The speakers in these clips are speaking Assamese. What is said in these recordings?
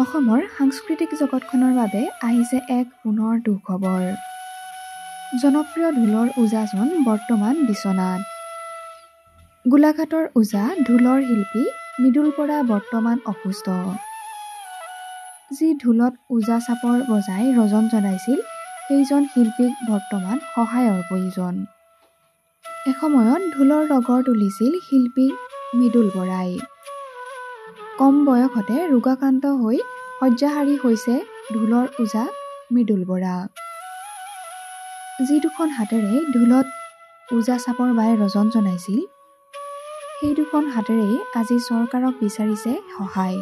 অসমৰ সাংস্কৃতিক জগতখনৰ বাবে আহিছে এক পুনৰ দুখবৰ। জনপ্ৰিয় ঢোলৰ ওজাজন বৰ্তমান বিচনাত। গোলাঘাটৰ ওজা ঢোলৰ শিল্পী মৃদুল বৰা বৰ্তমান অসুস্থ। যি ঢোলত ওজা চাপৰ বজাই ৰজন জনাইছিল, সেইজন শিল্পীক বৰ্তমান সহায়ৰ প্ৰয়োজন। এসময়ত ঢোলৰ ৰগৰ তুলিছিল শিল্পী মৃদুল বৰাই। কম বয়সতে ৰোগাক্ৰান্ত হৈ শয্যাশায়ী হৈছে ঢোলৰ ওজা মৃদুল বৰা। যি দুখন হাতেৰে ঢোলত ওজা চাপৰ বাই ৰজন জনাইছিল, সেই দুখন হাতেৰেই আজি চৰকাৰক বিচাৰিছে সহায়।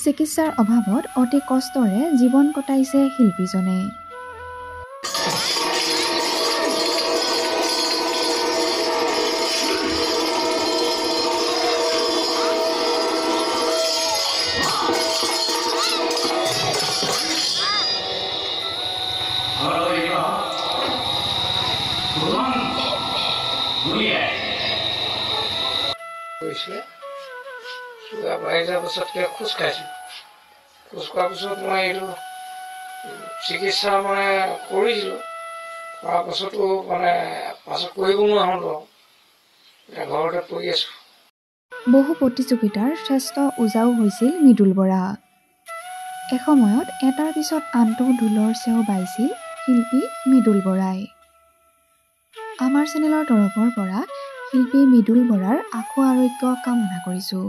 চিকিৎসাৰ অভাৱত অতি কষ্টৰে জীৱন কটাইছে শিল্পীজনে। বাঢ়ি যোৱাৰ পাছত খোজ কাঢ়িছোঁ। খোজ কঢ়াৰ পিছত মই এইটো চিকিৎসা কৰিছিলোঁ। কৰাৰ পাছতো পাছত কৰিব নোৱাৰা হ'লো। ঘৰতে পৰি আছোঁ। বহু প্ৰতিযোগিতাৰ শ্ৰেষ্ঠ ওজাও হৈছিল মৃদুল বৰা। এসময়ত এটাৰ পিছত আনটো ঢোলৰ চেও বাইছিল শিল্পী মৃদুল বৰাই। আমাৰ চেনেলৰ তৰফৰ পৰা শিল্পী মৃদুল বৰাৰ আশু আৰোগ্য কামনা কৰিছোঁ।